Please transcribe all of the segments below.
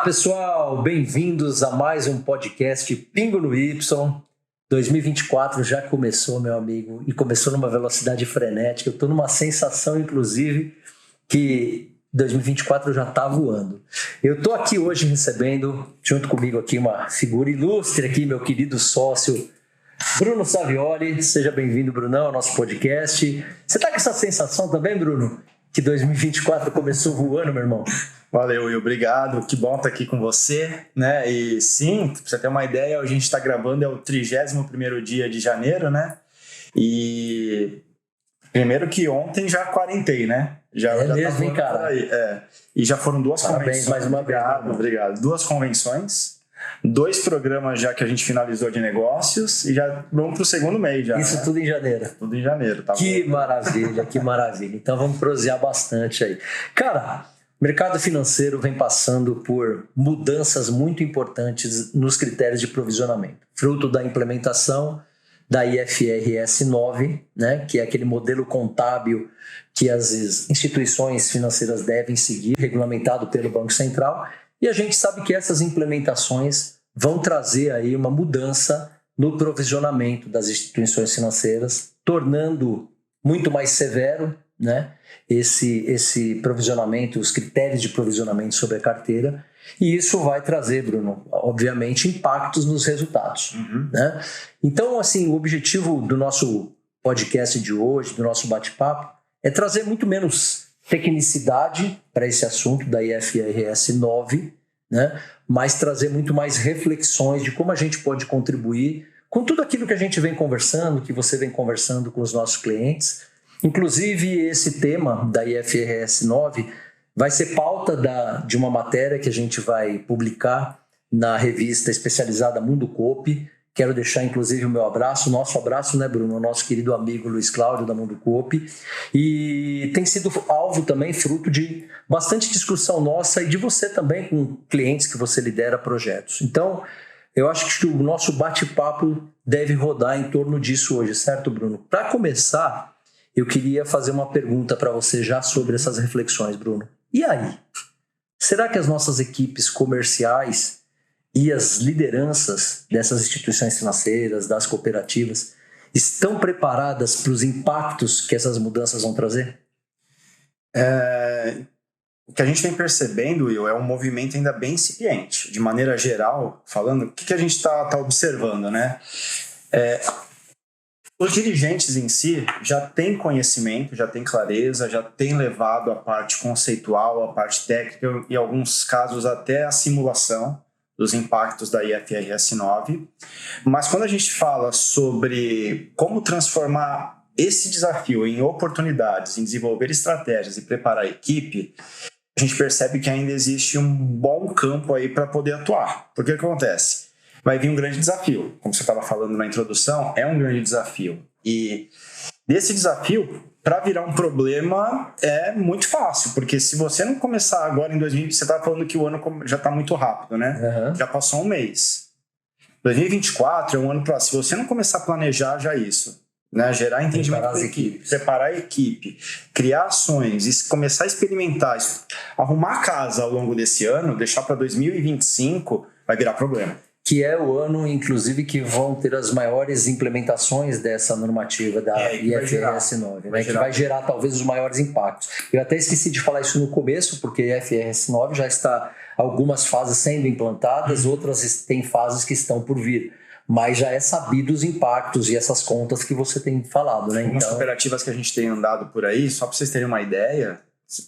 Olá, pessoal! Bem-vindos a mais um podcast Pingo no Y. 2024 já começou, meu amigo, e começou numa velocidade frenética. Eu estou numa sensação, inclusive, que 2024 já está voando. Eu estou aqui hoje recebendo, junto comigo aqui, uma figura ilustre aqui, meu querido sócio, Bruno Savioli. Seja bem-vindo, Brunão, ao nosso podcast. Você está com essa sensação também, Bruno? Que 2024 começou voando, meu irmão? Valeu, Will, obrigado, que bom estar aqui com você, né? E sim, pra você ter uma ideia, a gente está gravando, é o 31º dia de janeiro, né? E primeiro que ontem já quarentei, né? Já mesmo, hein, cara? E já foram duas Parabéns, convenções. mais uma vez. Obrigado. 2 convenções, 2 programas já que a gente finalizou de negócios e já vamos pro segundo mês já. Isso, né? tudo em janeiro. Tudo em janeiro, tá Que bom? maravilha, que maravilha. Então vamos prosear bastante aí. Cara, o mercado financeiro vem passando por mudanças muito importantes nos critérios de provisionamento, fruto da implementação da IFRS 9, né, que é aquele modelo contábil que as instituições financeiras devem seguir, regulamentado pelo Banco Central, e a gente sabe que essas implementações vão trazer aí uma mudança no provisionamento das instituições financeiras, tornando muito mais severo, né, esse provisionamento, os critérios de provisionamento sobre a carteira, e isso vai trazer, Bruno, obviamente, impactos nos resultados. Né? Então, assim, o objetivo do nosso podcast de hoje, do nosso bate-papo, é trazer muito menos tecnicidade para esse assunto da IFRS 9, né? Mas trazer muito mais reflexões de como a gente pode contribuir com tudo aquilo que a gente vem conversando, que você vem conversando com os nossos clientes. Inclusive, esse tema da IFRS 9 vai ser pauta de uma matéria que a gente vai publicar na revista especializada Mundo Coop. Quero deixar, inclusive, o meu abraço, o nosso abraço, né, Bruno? O nosso querido amigo Luiz Cláudio, da Mundo Coop. E tem sido alvo também, fruto de bastante discussão nossa e de você também com clientes que você lidera projetos. Então, eu acho que o nosso bate-papo deve rodar em torno disso hoje, certo, Bruno? Para começar, eu queria fazer uma pergunta para você já sobre essas reflexões, Bruno. E aí? Será que as nossas equipes comerciais e as lideranças dessas instituições financeiras, das cooperativas, estão preparadas para os impactos que essas mudanças vão trazer? O que a gente vem percebendo, Will, é um movimento ainda bem incipiente. De maneira geral, falando, o que a gente está observando, né? Os dirigentes em si já têm conhecimento, já têm clareza, já têm levado a parte conceitual, a parte técnica e, em alguns casos, até a simulação dos impactos da IFRS 9. Mas quando a gente fala sobre como transformar esse desafio em oportunidades, em desenvolver estratégias e preparar a equipe, a gente percebe que ainda existe um bom campo aí para poder atuar. Porque o que acontece? Vai vir um grande desafio. Como você estava falando na introdução, é um grande desafio. E desse desafio, para virar um problema, é muito fácil. Porque se você não começar agora em 2020, você estava falando que o ano já está muito rápido, né? Uhum. Já passou um mês. 2024 é um ano próximo. Se você não começar a planejar já isso, né? Gerar entendimento da equipe, preparar a equipe, criar ações e começar a experimentar, arrumar a casa ao longo desse ano, deixar para 2025, vai virar problema. Que é o ano, inclusive, que vão ter as maiores implementações dessa normativa da IFRS 9, né? Que vai gerar talvez os maiores impactos. Eu até esqueci de falar isso no começo, porque a IFRS 9 já está algumas fases sendo implantadas, outras têm fases que estão por vir. Mas já é sabido os impactos e essas contas que você tem falado, né? Algumas cooperativas que a gente tem andado por aí, só para vocês terem uma ideia,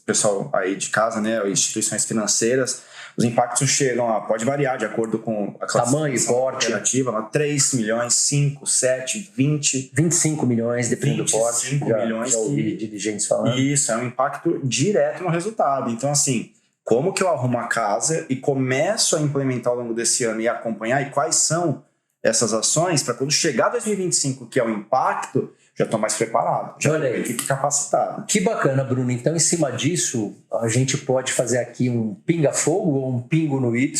pessoal aí de casa, né, instituições financeiras, os impactos chegam pode variar de acordo com a tamanho e porte. Cooperativa, 3 milhões, 5, 7, 20... 25 milhões, dependendo do porte. 25 milhões. Já ouvi dirigentes falando. Isso, é um impacto direto no resultado. Então, assim, como que eu arrumo a casa e começo a implementar ao longo desse ano e acompanhar, e quais são essas ações para quando chegar 2025, que é o impacto, já estou mais preparado, já estou equipe capacitada. Que bacana, Bruno. Então, em cima disso, a gente pode fazer aqui um pinga-fogo ou um pingo no Y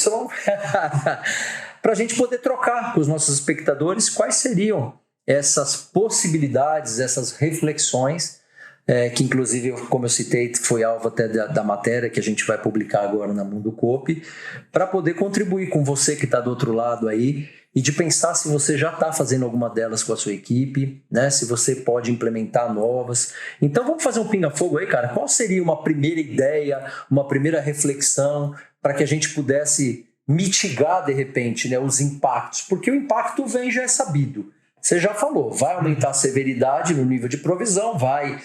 para a gente poder trocar com os nossos espectadores quais seriam essas possibilidades, essas reflexões que inclusive, como eu citei, foi alvo até da matéria que a gente vai publicar agora na Mundo Coop, para poder contribuir com você que está do outro lado aí e de pensar se você já está fazendo alguma delas com a sua equipe, né? Se você pode implementar novas. Então vamos fazer um pinga-fogo aí, cara. Qual seria uma primeira ideia, uma primeira reflexão para que a gente pudesse mitigar, de repente, né, os impactos? Porque o impacto vem, já é sabido. Você já falou, vai aumentar a severidade no nível de provisão, vai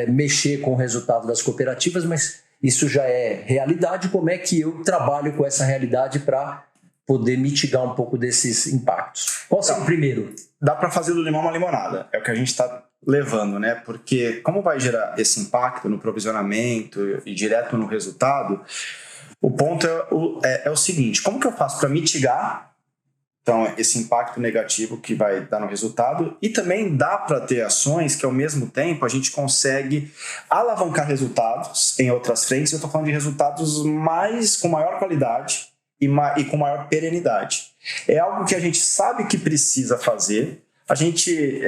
mexer com o resultado das cooperativas, mas isso já é realidade. Como é que eu trabalho com essa realidade para poder mitigar um pouco desses impactos? Qual seria o primeiro? Dá para fazer do limão uma limonada, é o que a gente está levando, né? Porque como vai gerar esse impacto no provisionamento e direto no resultado, o ponto é o seguinte: como que eu faço para mitigar então esse impacto negativo que vai dar no resultado, e também dá para ter ações que ao mesmo tempo a gente consegue alavancar resultados em outras frentes. Eu estou falando de resultados com maior qualidade e com maior perenidade. É algo que a gente sabe que precisa fazer, a gente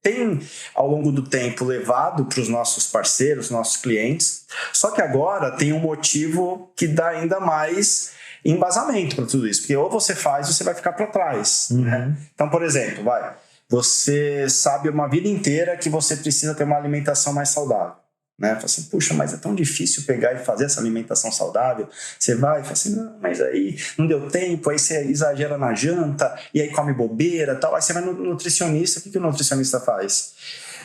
tem ao longo do tempo levado para os nossos parceiros, nossos clientes, só que agora tem um motivo que dá ainda mais embasamento para tudo isso, porque ou você faz ou você vai ficar para trás. Né? Então, por exemplo, você sabe uma vida inteira que você precisa ter uma alimentação mais saudável. Né? Fala assim, puxa, mas é tão difícil pegar e fazer essa alimentação saudável. Você vai e fala assim, não, mas aí não deu tempo, aí você exagera na janta, e aí come bobeira, tal. Aí você vai no nutricionista, o que o nutricionista faz?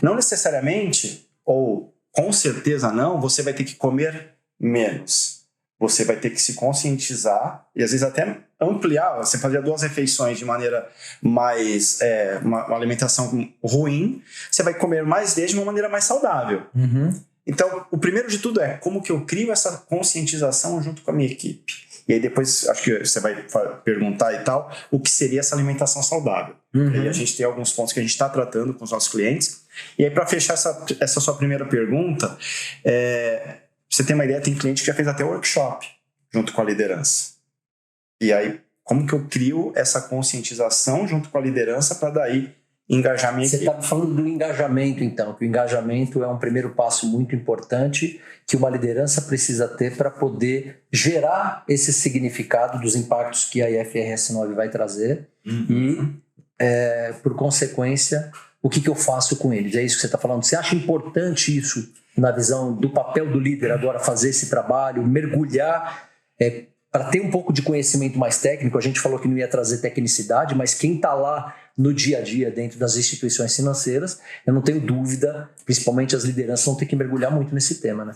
Não necessariamente, ou com certeza não, você vai ter que comer menos. Você vai ter que se conscientizar e às vezes até ampliar. Você fazia 2 refeições de maneira mais... uma alimentação ruim, você vai comer mais vezes de uma maneira mais saudável. Então, o primeiro de tudo é como que eu crio essa conscientização junto com a minha equipe. E aí depois, acho que você vai perguntar e tal, o que seria essa alimentação saudável. E aí a gente tem alguns pontos que a gente está tratando com os nossos clientes. E aí, para fechar essa sua primeira pergunta, você tem uma ideia, tem cliente que já fez até workshop junto com a liderança. E aí, como que eu crio essa conscientização junto com a liderança para daí engajar minha equipe? Você está falando do engajamento, então, que o engajamento é um primeiro passo muito importante que uma liderança precisa ter para poder gerar esse significado dos impactos que a IFRS 9 vai trazer e, por consequência, o que eu faço com eles. É isso que você está falando. Você acha importante isso na visão do papel do líder agora, fazer esse trabalho, mergulhar para ter um pouco de conhecimento mais técnico? A gente falou que não ia trazer tecnicidade, mas quem está lá no dia a dia dentro das instituições financeiras, eu não tenho dúvida, principalmente as lideranças vão ter que mergulhar muito nesse tema, né?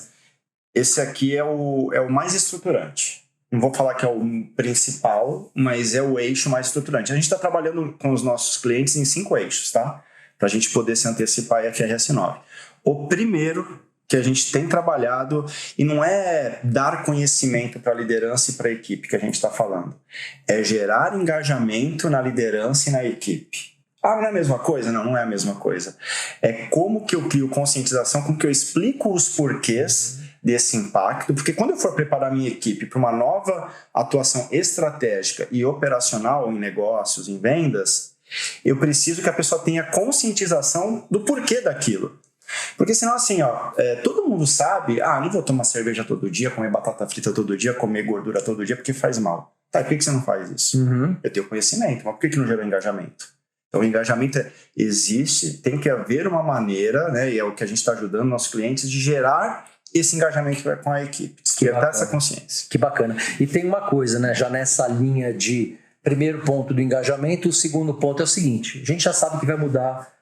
Esse aqui é o mais estruturante. Não vou falar que é o principal, mas é o eixo mais estruturante. A gente está trabalhando com os nossos clientes em 5 eixos, tá? Para a gente poder se antecipar a IFRS 9. O primeiro que a gente tem trabalhado, e não é dar conhecimento para a liderança e para a equipe que a gente está falando, é gerar engajamento na liderança e na equipe. Ah, não é a mesma coisa? Não, não é a mesma coisa. É como que eu crio conscientização, como que eu explico os porquês desse impacto, porque quando eu for preparar minha equipe para uma nova atuação estratégica e operacional em negócios, em vendas, eu preciso que a pessoa tenha conscientização do porquê daquilo. Porque senão assim, todo mundo sabe, não vou tomar cerveja todo dia, comer batata frita todo dia, comer gordura todo dia, porque faz mal. Tá, e por que você não faz isso? Eu tenho conhecimento, mas por que não gerou engajamento? Então o engajamento existe, tem que haver uma maneira, né, e é o que a gente está ajudando nossos clientes, de gerar esse engajamento com a equipe, despertar essa consciência. Que bacana. E tem uma coisa, né, já nessa linha de primeiro ponto do engajamento, o segundo ponto é o seguinte: a gente já sabe que vai mudar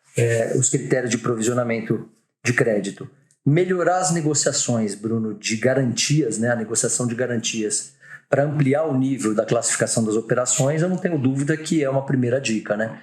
os critérios de provisionamento de crédito. Melhorar as negociações, Bruno, de garantias, né, a negociação de garantias, para ampliar o nível da classificação das operações, eu não tenho dúvida que é uma primeira dica, né?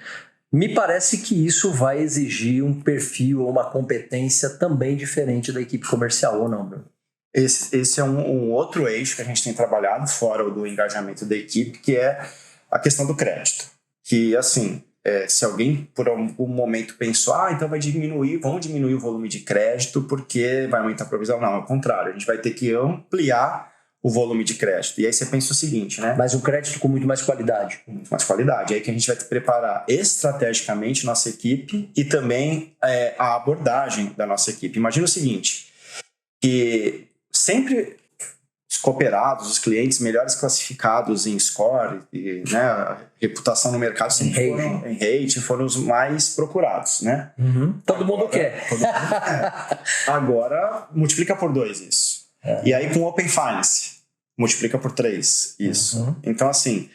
Me parece que isso vai exigir um perfil ou uma competência também diferente da equipe comercial, ou não, Bruno? Esse é um outro eixo que a gente tem trabalhado, fora do engajamento da equipe, que é a questão do crédito. Que, assim, se alguém por algum momento pensou, então vão diminuir o volume de crédito porque vai aumentar a provisão. Não, ao contrário, a gente vai ter que ampliar o volume de crédito. E aí você pensa o seguinte, né? Mas um crédito com muito mais qualidade. Muito mais qualidade. É aí que a gente vai preparar estrategicamente nossa equipe e também a abordagem da nossa equipe. Imagina o seguinte, que sempre os cooperados, os clientes melhores classificados em score, e, né, a reputação no mercado sempre foram, em rating, foram os mais procurados, né? Todo mundo quer. Agora, multiplica por 2 isso. E aí com Open Finance, multiplica por 3 isso. Então, assim,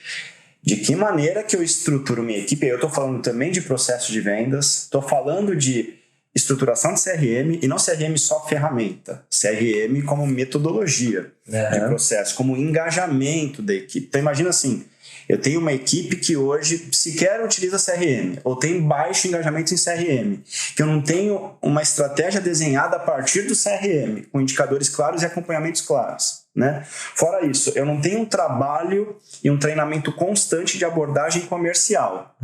de que maneira que eu estruturo minha equipe? Eu estou falando também de processo de vendas, estou falando de estruturação de CRM, e não CRM só ferramenta, CRM como metodologia de processo, como engajamento da equipe. Então imagina assim, eu tenho uma equipe que hoje sequer utiliza CRM, ou tem baixo engajamento em CRM, que eu não tenho uma estratégia desenhada a partir do CRM, com indicadores claros e acompanhamentos claros, né? Fora isso, eu não tenho um trabalho e um treinamento constante de abordagem comercial.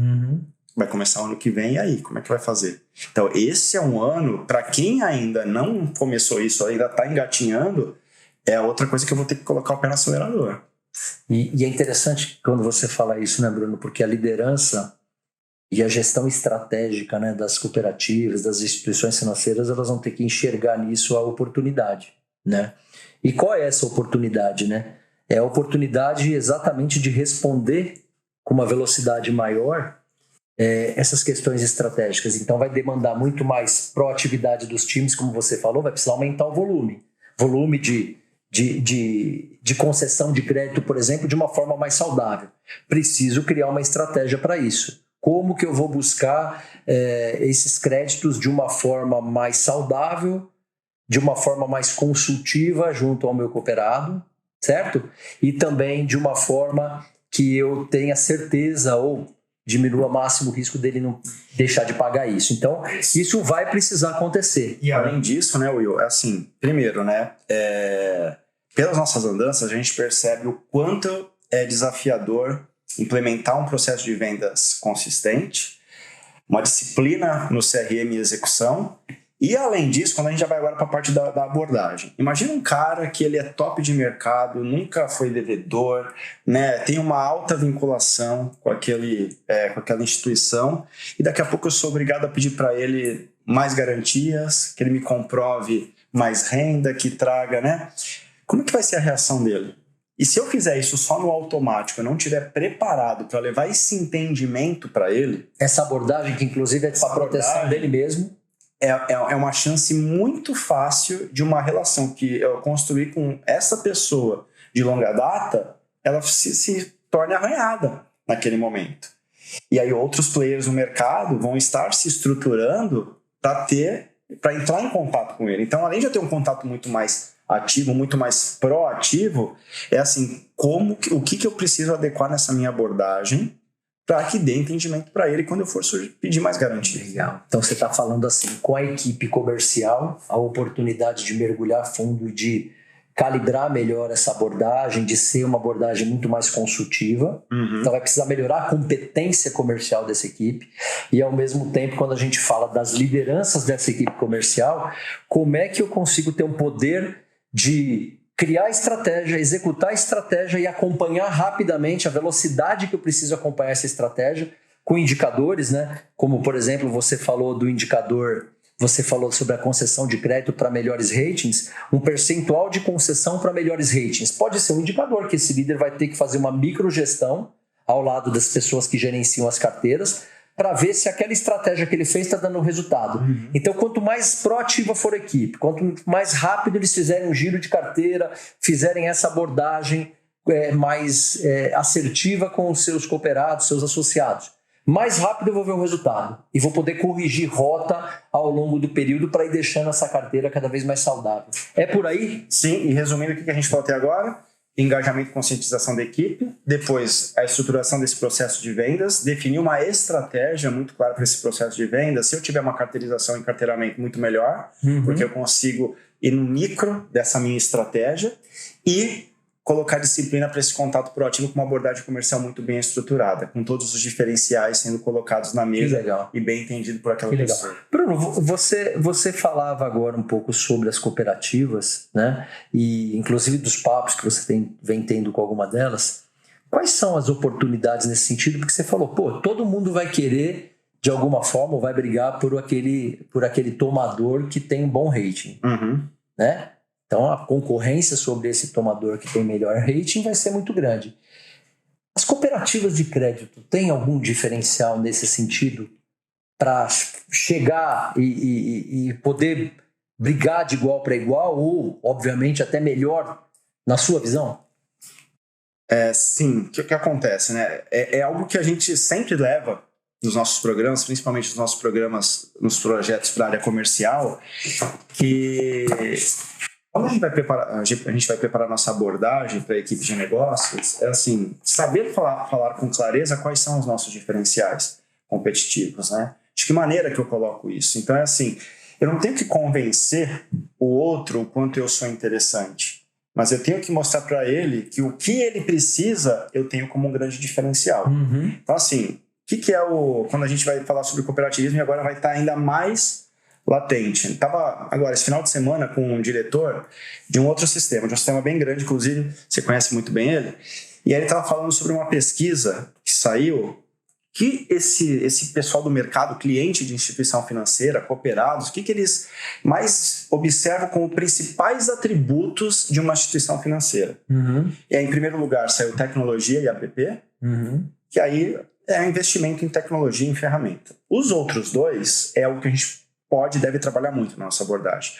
Vai começar o ano que vem, e aí, como é que vai fazer? Então, esse é um ano, para quem ainda não começou isso, ainda está engatinhando, é outra coisa que eu vou ter que colocar o pé no acelerador. E é interessante quando você fala isso, né, Bruno? Porque a liderança e a gestão estratégica, né, das cooperativas, das instituições financeiras, elas vão ter que enxergar nisso a oportunidade, né? E qual é essa oportunidade, né? É a oportunidade exatamente de responder com uma velocidade maior essas questões estratégicas. Então vai demandar muito mais proatividade dos times, como você falou, vai precisar aumentar o volume de concessão de crédito, por exemplo, de uma forma mais saudável. Preciso criar uma estratégia para isso. Como que eu vou buscar esses créditos de uma forma mais saudável, de uma forma mais consultiva junto ao meu cooperado, certo? E também de uma forma que eu tenha certeza ou diminua máximo o risco dele não deixar de pagar isso. Então, isso vai precisar acontecer. E além disso, né, Will, assim, primeiro, né, pelas nossas andanças, a gente percebe o quanto é desafiador implementar um processo de vendas consistente, uma disciplina no CRM e execução. E além disso, quando a gente já vai agora para a parte da abordagem, imagina um cara que ele é top de mercado, nunca foi devedor, né, tem uma alta vinculação com aquela instituição, e daqui a pouco eu sou obrigado a pedir para ele mais garantias, que ele me comprove mais renda, que traga, né? Como é que vai ser a reação dele? E se eu fizer isso só no automático, eu não estiver preparado para levar esse entendimento para ele... Essa abordagem, que inclusive é para proteção dele mesmo... É uma chance muito fácil de uma relação que eu construí com essa pessoa de longa data, ela se torne arranhada naquele momento. E aí outros players no mercado vão estar se estruturando para entrar em contato com ele. Então, além de eu ter um contato muito mais ativo, muito mais proativo, é assim, o que eu preciso adequar nessa minha abordagem para que dê entendimento para ele quando eu for pedir mais garantia. Legal. Então você está falando assim, com a equipe comercial, a oportunidade de mergulhar fundo e de calibrar melhor essa abordagem, de ser uma abordagem muito mais consultiva. Então vai precisar melhorar a competência comercial dessa equipe e, ao mesmo tempo, quando a gente fala das lideranças dessa equipe comercial, como é que eu consigo ter um poder de criar estratégia, executar estratégia e acompanhar rapidamente a velocidade que eu preciso acompanhar essa estratégia com indicadores, né? Como, por exemplo, você falou do indicador, você falou sobre a concessão de crédito para melhores ratings, um percentual de concessão para melhores ratings. Pode ser um indicador que esse líder vai ter que fazer uma microgestão ao lado das pessoas que gerenciam as carteiras para ver se aquela estratégia que ele fez está dando resultado. Então, quanto mais proativa for a equipe, quanto mais rápido eles fizerem um giro de carteira, fizerem essa abordagem mais assertiva com os seus cooperados, seus associados, mais rápido eu vou ver o resultado e vou poder corrigir rota ao longo do período para ir deixando essa carteira cada vez mais saudável. É por aí? Sim, e resumindo o que a gente falou até agora, engajamento e conscientização da equipe, depois a estruturação desse processo de vendas, definir uma estratégia muito clara para esse processo de vendas. Se eu tiver uma carteirização e carteiramento muito melhor, porque eu consigo ir no micro dessa minha estratégia, e colocar disciplina para esse contato proativo com uma abordagem comercial muito bem estruturada, com todos os diferenciais sendo colocados na mesa e bem entendido por aquela pessoa. Bruno, você falava agora um pouco sobre as cooperativas, né? E inclusive dos papos que você vem tendo com alguma delas. Quais são as oportunidades nesse sentido? Porque você falou, todo mundo vai querer, de alguma forma, ou vai brigar por aquele tomador que tem um bom rating, né? Então, a concorrência sobre esse tomador que tem melhor rating vai ser muito grande. As cooperativas de crédito têm algum diferencial nesse sentido para chegar e poder brigar de igual para igual ou, obviamente, até melhor na sua visão? Sim. O que acontece, né? É algo que a gente sempre leva nos nossos programas, principalmente nos nossos programas, nos projetos para a área comercial, que... Quando a gente vai preparar nossa abordagem para a equipe de negócios, é assim, saber falar com clareza quais são os nossos diferenciais competitivos, né? De que maneira que eu coloco isso? Então é assim, eu não tenho que convencer o outro o quanto eu sou interessante, mas eu tenho que mostrar para ele que o que ele precisa eu tenho como um grande diferencial. Então assim, o que é quando a gente vai falar sobre cooperativismo e agora vai estar ainda mais latente. Estava agora, esse final de semana, com um diretor de um outro sistema, de um sistema bem grande, inclusive, você conhece muito bem ele, e aí ele estava falando sobre uma pesquisa que saiu, que esse pessoal do mercado, cliente de instituição financeira, cooperados, o que eles mais observam como principais atributos de uma instituição financeira. E aí, em primeiro lugar, saiu tecnologia e app, que aí é investimento em tecnologia e em ferramenta. Os outros dois é o que a gente deve trabalhar muito na nossa abordagem.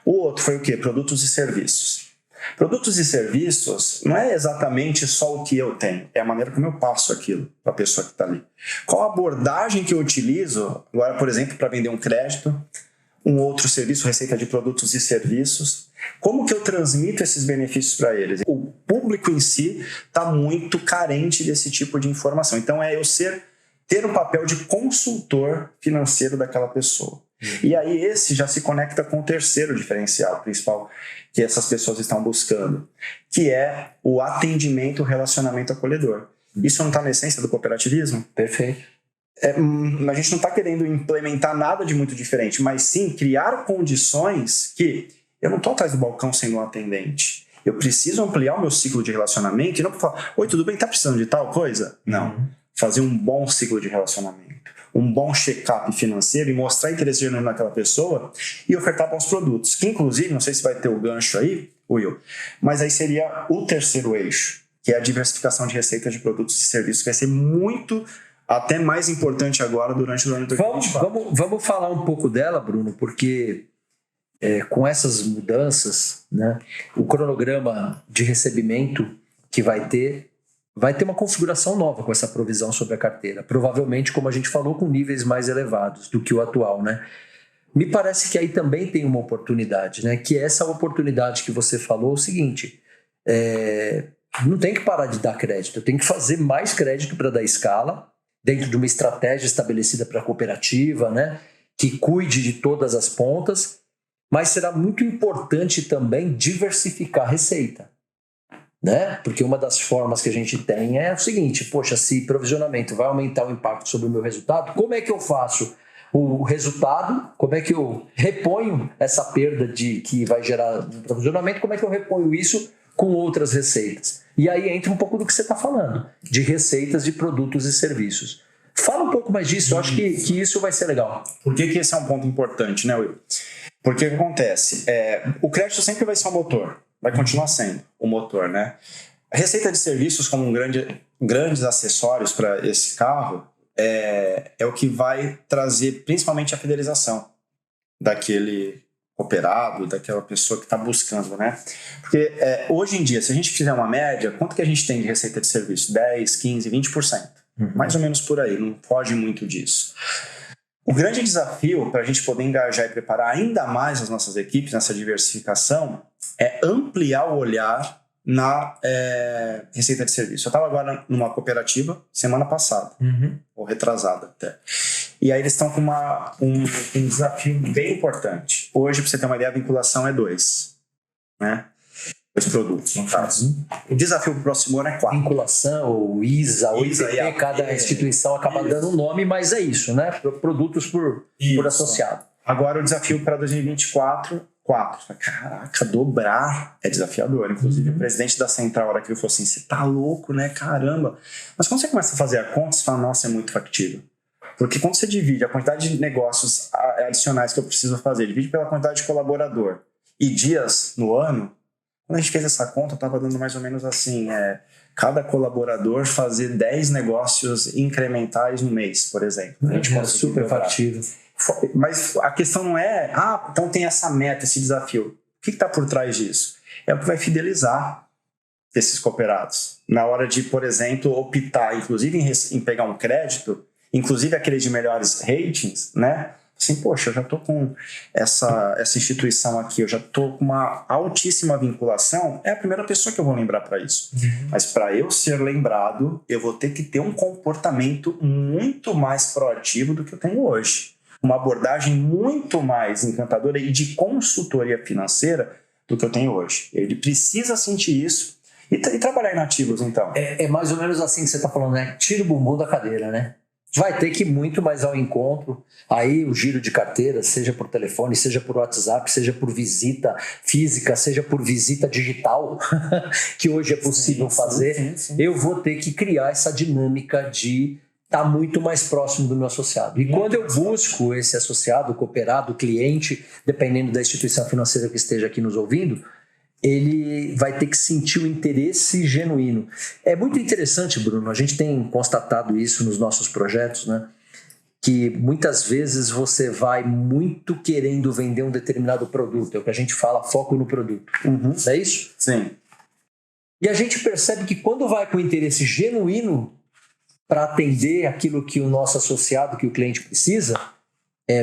O outro foi o quê? Produtos e serviços. Produtos e serviços não é exatamente só o que eu tenho, é a maneira como eu passo aquilo para a pessoa que está ali. Qual a abordagem que eu utilizo, agora, por exemplo, para vender um crédito, um outro serviço, receita de produtos e serviços, como que eu transmito esses benefícios para eles? O público em si está muito carente desse tipo de informação. Então é eu ter o papel de consultor financeiro daquela pessoa. E aí esse já se conecta com o terceiro diferencial principal que essas pessoas estão buscando, que é o atendimento, o relacionamento acolhedor. Isso não está na essência do cooperativismo? Perfeito. A gente não está querendo implementar nada de muito diferente, mas sim criar condições que eu não estou atrás do balcão sendo um atendente. Eu preciso ampliar o meu ciclo de relacionamento e não falar, oi, tudo bem, tá precisando de tal coisa? Não. Fazer um bom ciclo de relacionamento, um bom check-up financeiro e mostrar interesse genuíno naquela pessoa e ofertar bons produtos. Que, inclusive, não sei se vai ter o gancho aí, Will, mas aí seria o terceiro eixo, que é a diversificação de receitas de produtos e serviços, que vai ser muito, até mais importante agora durante o ano de 2024. Vamos falar um pouco dela, Bruno, porque com essas mudanças, né, o cronograma de recebimento que vai ter uma configuração nova com essa provisão sobre a carteira. Provavelmente, como a gente falou, com níveis mais elevados do que o atual, né? Me parece que aí também tem uma oportunidade, né? Que é essa oportunidade que você falou, o seguinte, não tem que parar de dar crédito, eu tenho que fazer mais crédito para dar escala, dentro de uma estratégia estabelecida para a cooperativa, né? Que cuide de todas as pontas, mas será muito importante também diversificar a receita. Né? Porque uma das formas que a gente tem é o seguinte, poxa, se provisionamento vai aumentar o impacto sobre o meu resultado, como é que eu faço o resultado, como é que eu reponho essa perda que vai gerar um provisionamento, como é que eu reponho isso com outras receitas? E aí entra um pouco do que você está falando, de receitas de produtos e serviços. Fala um pouco mais disso, eu acho que isso vai ser legal. Por que esse é um ponto importante, né, Will? Porque o que acontece? O crédito sempre vai ser um motor. Vai continuar sendo o motor, né? A receita de serviços como grandes acessórios para esse carro é o que vai trazer principalmente a fidelização daquele operado, daquela pessoa que está buscando, né? Porque hoje em dia, se a gente fizer uma média, quanto que a gente tem de receita de serviço? 10, 15, 20%. Mais ou menos por aí, não foge muito disso. O grande desafio para a gente poder engajar e preparar ainda mais as nossas equipes nessa diversificação é ampliar o olhar na receita de serviço. Eu estava agora numa cooperativa semana passada, ou retrasada até. E aí eles estão com um desafio bem importante. Hoje, para você ter uma ideia, a vinculação é 2. Né? 2 produtos, no caso. O desafio para o próximo ano é 4. Vinculação, ou ISA, ou IPP, cada instituição acaba dando um nome, mas é isso, né? Produtos por associado. Agora o desafio para 2024, 4. Caraca, dobrar é desafiador. Inclusive, o presidente da Central, hora que ele falou assim, você tá louco, né? Caramba. Mas quando você começa a fazer a conta, você fala, nossa, é muito factível. Porque quando você divide a quantidade de negócios adicionais que eu preciso fazer, divide pela quantidade de colaborador e dias no ano, quando a gente fez essa conta, estava dando mais ou menos assim, cada colaborador fazer 10 negócios incrementais no mês, por exemplo. A gente É super factível. Mas a questão não é, então tem essa meta, esse desafio. O que está por trás disso? É o que vai fidelizar esses cooperados. Na hora de, por exemplo, optar, inclusive em pegar um crédito, inclusive aquele de melhores ratings, né? Assim, poxa, eu já estou com essa instituição aqui, eu já estou com uma altíssima vinculação, é a primeira pessoa que eu vou lembrar para isso. Mas para eu ser lembrado, eu vou ter que ter um comportamento muito mais proativo do que eu tenho hoje. Uma abordagem muito mais encantadora e de consultoria financeira do que eu tenho hoje. Ele precisa sentir isso e trabalhar em ativos, então. É mais ou menos assim que você está falando, né? Tira o bumbum da cadeira, né? Vai ter que ir muito mais ao encontro. Aí o giro de carteira, seja por telefone, seja por WhatsApp, seja por visita física, seja por visita digital, que hoje é possível fazer. Sim. Eu vou ter que criar essa dinâmica de estar muito mais próximo do meu associado. E quando eu busco esse associado, cooperado, cliente, dependendo da instituição financeira que esteja aqui nos ouvindo, ele vai ter que sentir o interesse genuíno. É muito interessante, Bruno, a gente tem constatado isso nos nossos projetos, né? Que muitas vezes você vai muito querendo vender um determinado produto, é o que a gente fala, foco no produto. Não é isso? Sim. E a gente percebe que quando vai com interesse genuíno para atender aquilo que o nosso associado, que o cliente precisa,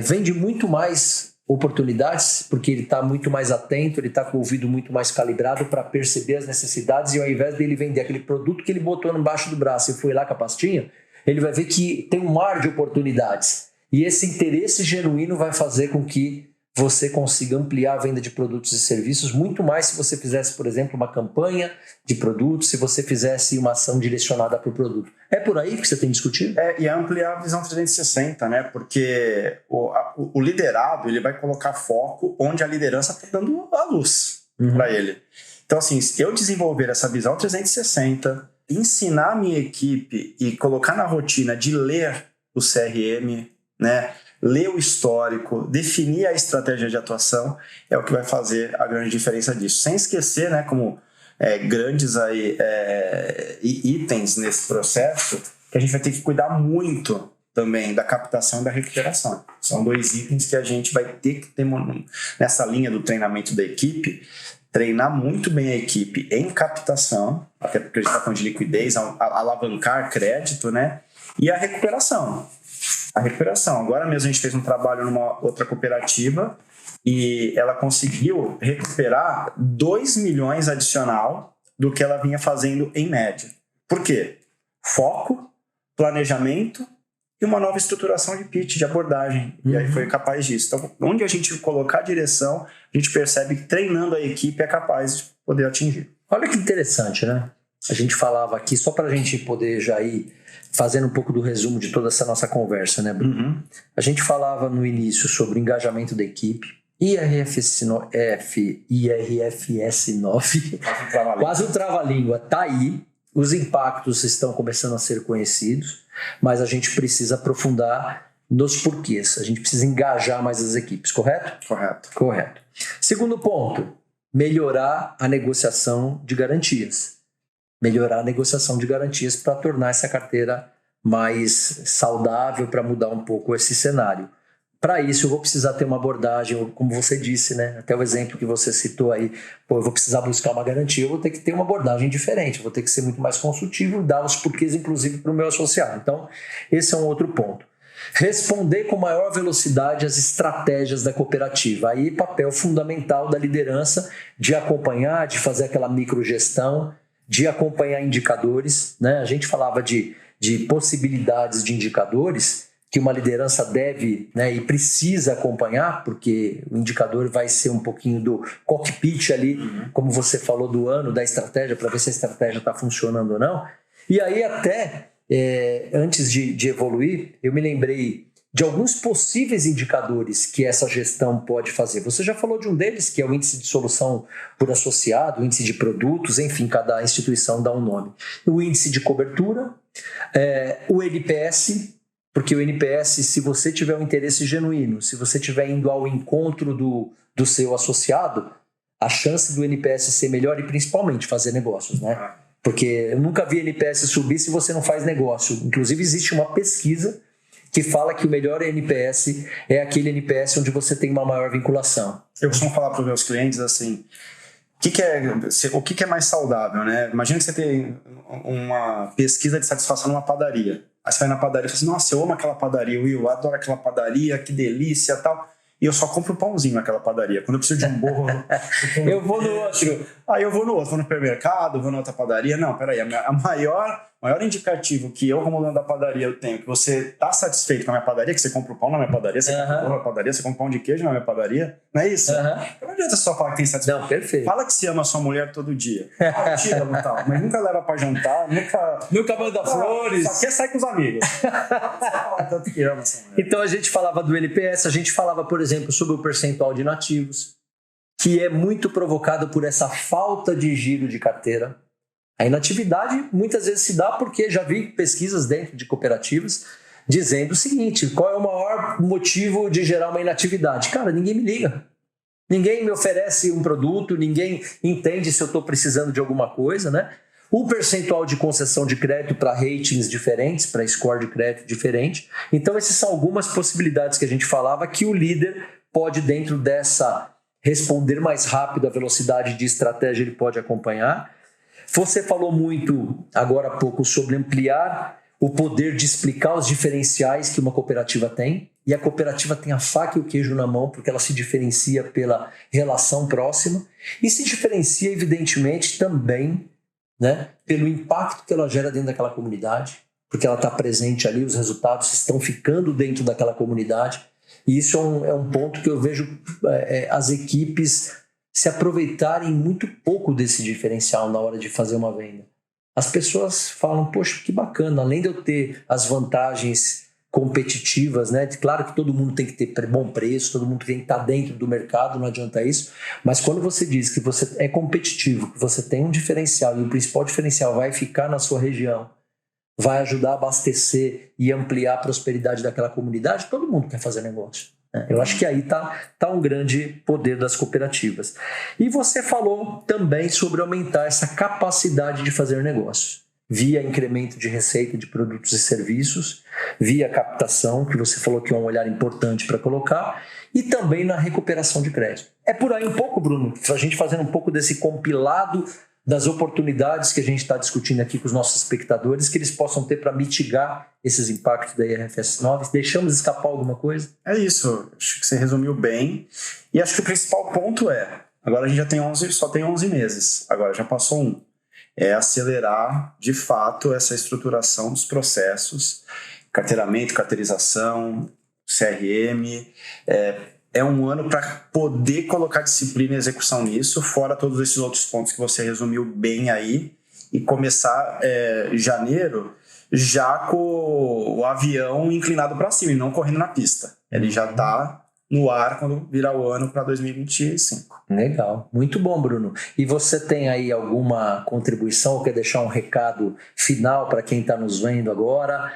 vende muito mais oportunidades, porque ele está muito mais atento, ele está com o ouvido muito mais calibrado para perceber as necessidades, e ao invés dele vender aquele produto que ele botou embaixo do braço e foi lá com a pastinha, ele vai ver que tem um mar de oportunidades. E esse interesse genuíno vai fazer com que você consiga ampliar a venda de produtos e serviços muito mais se você fizesse, por exemplo, uma campanha de produtos, se você fizesse uma ação direcionada para o produto. É por aí que você tem discutido? E ampliar a visão 360, né? Porque o liderado, ele vai colocar foco onde a liderança está dando a luz para ele. Então, assim, se eu desenvolver essa visão 360, ensinar a minha equipe e colocar na rotina de ler o CRM, né? Ler o histórico, definir a estratégia de atuação, é o que vai fazer a grande diferença disso. Sem esquecer, né, como grandes aí, itens nesse processo, que a gente vai ter que cuidar muito também da captação e da recuperação. São 2 itens que a gente vai ter que ter nessa linha do treinamento da equipe, treinar muito bem a equipe em captação, até porque a gente está falando de liquidez, alavancar crédito, né, e a recuperação. Agora mesmo a gente fez um trabalho numa outra cooperativa e ela conseguiu recuperar 2 milhões adicional do que ela vinha fazendo em média. Por quê? Foco, planejamento e uma nova estruturação de pitch, de abordagem. E aí foi capaz disso. Então, onde a gente colocar a direção, a gente percebe que treinando a equipe é capaz de poder atingir. Olha que interessante, né? A gente falava aqui, só para a gente poder já ir fazendo um pouco do resumo de toda essa nossa conversa, né, Bruno? A gente falava no início sobre o engajamento da equipe, IRFS 9, quase um trava-língua, tá aí, os impactos estão começando a ser conhecidos, mas a gente precisa aprofundar nos porquês, a gente precisa engajar mais as equipes, correto? Correto. Segundo ponto, melhorar a negociação de garantias. Para tornar essa carteira mais saudável, para mudar um pouco esse cenário. Para isso, eu vou precisar ter uma abordagem, como você disse, né? Até o exemplo que você citou aí, eu vou precisar buscar uma garantia, eu vou ter que ter uma abordagem diferente, eu vou ter que ser muito mais consultivo e dar os porquês, inclusive, para o meu associado. Então, esse é um outro ponto. Responder com maior velocidade às estratégias da cooperativa. Aí, papel fundamental da liderança de acompanhar, de fazer aquela microgestão, de acompanhar indicadores, né? A gente falava de possibilidades de indicadores que uma liderança deve, né, e precisa acompanhar, porque o indicador vai ser um pouquinho do cockpit ali, como você falou, do ano, da estratégia, para ver se a estratégia está funcionando ou não. E aí até, antes de evoluir, eu me lembrei de alguns possíveis indicadores que essa gestão pode fazer. Você já falou de um deles, que é o índice de solução por associado, o índice de produtos, enfim, cada instituição dá um nome. O índice de cobertura, o NPS, porque o NPS, se você tiver um interesse genuíno, se você estiver indo ao encontro do seu associado, a chance do NPS ser melhor e principalmente fazer negócios, né? Porque eu nunca vi NPS subir se você não faz negócio. Inclusive existe uma pesquisa que fala que o melhor NPS é aquele NPS onde você tem uma maior vinculação. Eu costumo falar para os meus clientes assim, o que é mais saudável, né? Imagina que você tem uma pesquisa de satisfação numa padaria. Aí você vai na padaria e fala assim, nossa, eu amo aquela padaria, Will, eu adoro aquela padaria, que delícia e tal. E eu só compro pãozinho naquela padaria. Quando eu preciso de um bolo... eu vou no outro. Aí eu vou no outro, vou no supermercado, vou na outra padaria. Não, peraí, a maior indicativo que eu, como dono da padaria, eu tenho, que você está satisfeito com a minha padaria, que você compra o pão na minha padaria, você compra o pão na padaria, você compra pão de queijo na minha padaria, não é isso? Não adianta só falar que tem satisfação. Não, perfeito. Fala que se ama a sua mulher todo dia. Eu te amo e tal, mas nunca leva pra jantar, nunca manda flores. Só quer sair com os amigos. Tanto que ama essa mulher. Então a gente falava do NPS, a gente falava, por exemplo, sobre o percentual de inativos, que é muito provocado por essa falta de giro de carteira. A inatividade muitas vezes se dá porque já vi pesquisas dentro de cooperativas dizendo o seguinte, qual é o maior motivo de gerar uma inatividade? Cara, ninguém me liga. Ninguém me oferece um produto, ninguém entende se eu estou precisando de alguma coisa, né? O percentual de concessão de crédito para ratings diferentes, para score de crédito diferente. Então, essas são algumas possibilidades que a gente falava que o líder pode, dentro dessa, responder mais rápido, a velocidade de estratégia ele pode acompanhar. Você falou muito, agora há pouco, sobre ampliar o poder de explicar os diferenciais que uma cooperativa tem. E a cooperativa tem a faca e o queijo na mão, porque ela se diferencia pela relação próxima e se diferencia, evidentemente, também, né, pelo impacto que ela gera dentro daquela comunidade, porque ela está presente ali, os resultados estão ficando dentro daquela comunidade. E isso é um ponto que eu vejo as equipes se aproveitarem muito pouco desse diferencial na hora de fazer uma venda. As pessoas falam, poxa, que bacana, além de eu ter as vantagens competitivas, né? Claro que todo mundo tem que ter bom preço, todo mundo tem que estar dentro do mercado, não adianta isso, mas quando você diz que você é competitivo, que você tem um diferencial e o principal diferencial vai ficar na sua região, vai ajudar a abastecer e ampliar a prosperidade daquela comunidade, todo mundo quer fazer negócio. Eu acho que aí tá um grande poder das cooperativas. E você falou também sobre aumentar essa capacidade de fazer negócios, via incremento de receita de produtos e serviços, via captação, que você falou que é um olhar importante para colocar, e também na recuperação de crédito. É por aí um pouco, Bruno, a gente fazendo um pouco desse compilado das oportunidades que a gente está discutindo aqui com os nossos espectadores, que eles possam ter para mitigar esses impactos da IFRS 9. Deixamos escapar alguma coisa? É isso, acho que você resumiu bem. E acho que o principal ponto agora a gente já tem só tem 11 meses, agora já passou um. É acelerar, de fato, essa estruturação dos processos, carteiramento, carteirização, CRM, é um ano para poder colocar disciplina e execução nisso, fora todos esses outros pontos que você resumiu bem aí, e começar janeiro já com o avião inclinado para cima e não correndo na pista. Ele já está no ar quando virar o ano para 2025. Legal, muito bom, Bruno. E você tem aí alguma contribuição ou quer deixar um recado final para quem está nos vendo agora?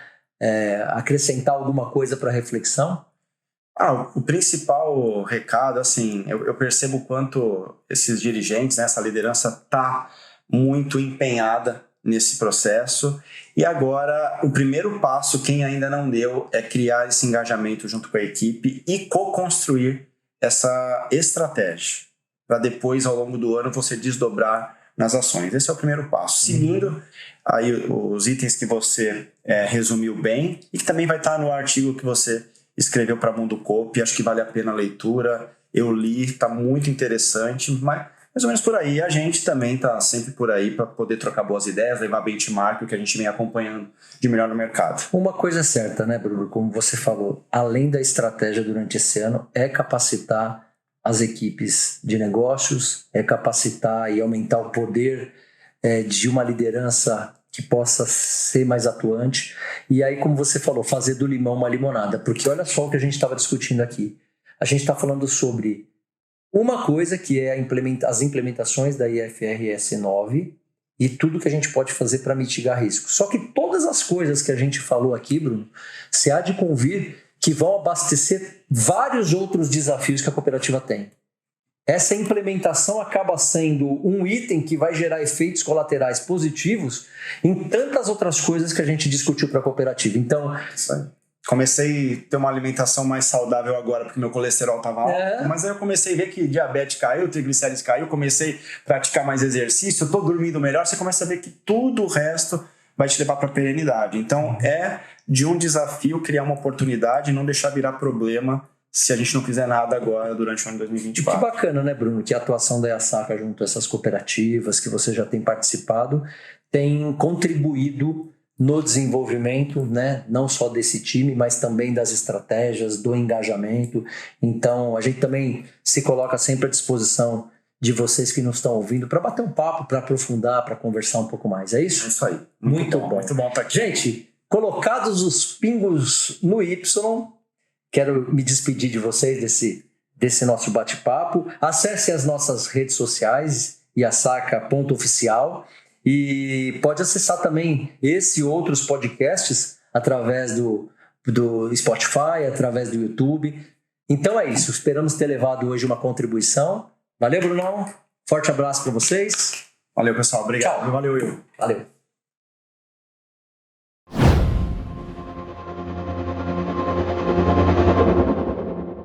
Acrescentar alguma coisa para reflexão? O principal recado, assim, eu percebo o quanto esses dirigentes, né, essa liderança está muito empenhada nesse processo. E agora, o primeiro passo, quem ainda não deu, é criar esse engajamento junto com a equipe e co-construir essa estratégia, para depois, ao longo do ano, você desdobrar nas ações. Esse é o primeiro passo. Seguindo aí os itens que você resumiu bem e que também vai estar no artigo que você escreveu para Mundo Coop, acho que vale a pena a leitura. Eu li, está muito interessante, mas Mais ou menos por aí. A gente também está sempre por aí para poder trocar boas ideias, levar benchmark, o que a gente vem acompanhando de melhor no mercado. Uma coisa é certa, né, Bruno? Como você falou, além da estratégia durante esse ano, é capacitar as equipes de negócios, é capacitar e aumentar o poder de uma liderança que possa ser mais atuante. E aí, como você falou, fazer do limão uma limonada. Porque olha só o que a gente estava discutindo aqui. A gente está falando sobre uma coisa que é as implementações da IFRS 9 e tudo que a gente pode fazer para mitigar risco. Só que todas as coisas que a gente falou aqui, Bruno, se há de convir que vão abastecer vários outros desafios que a cooperativa tem. Essa implementação acaba sendo um item que vai gerar efeitos colaterais positivos em tantas outras coisas que a gente discutiu para a cooperativa. Então, isso aí. Comecei a ter uma alimentação mais saudável agora porque meu colesterol estava alto, mas aí eu comecei a ver que diabetes caiu, triglicérides caiu, comecei a praticar mais exercício, estou dormindo melhor, você começa a ver que tudo o resto vai te levar para a perenidade. Então é de um desafio criar uma oportunidade e não deixar virar problema se a gente não fizer nada agora durante o ano 2024. Que bacana, né, Bruno, que a atuação da IASACA junto a essas cooperativas que você já tem participado tem contribuído no desenvolvimento, né, não só desse time, mas também das estratégias, do engajamento. Então, a gente também se coloca sempre à disposição de vocês que nos estão ouvindo para bater um papo, para aprofundar, para conversar um pouco mais. É isso? É isso aí. Muito bom. Muito bom estar aqui. Gente, colocados os pingos no Y, quero me despedir de vocês desse nosso bate-papo. Acesse as nossas redes sociais, iasaca.oficial. E pode acessar também esse e outros podcasts através do Spotify, através do YouTube. Então é isso. Esperamos ter levado hoje uma contribuição. Valeu, Brunão. Forte abraço para vocês. Valeu, pessoal. Obrigado. Tchau. Valeu, Will. Valeu.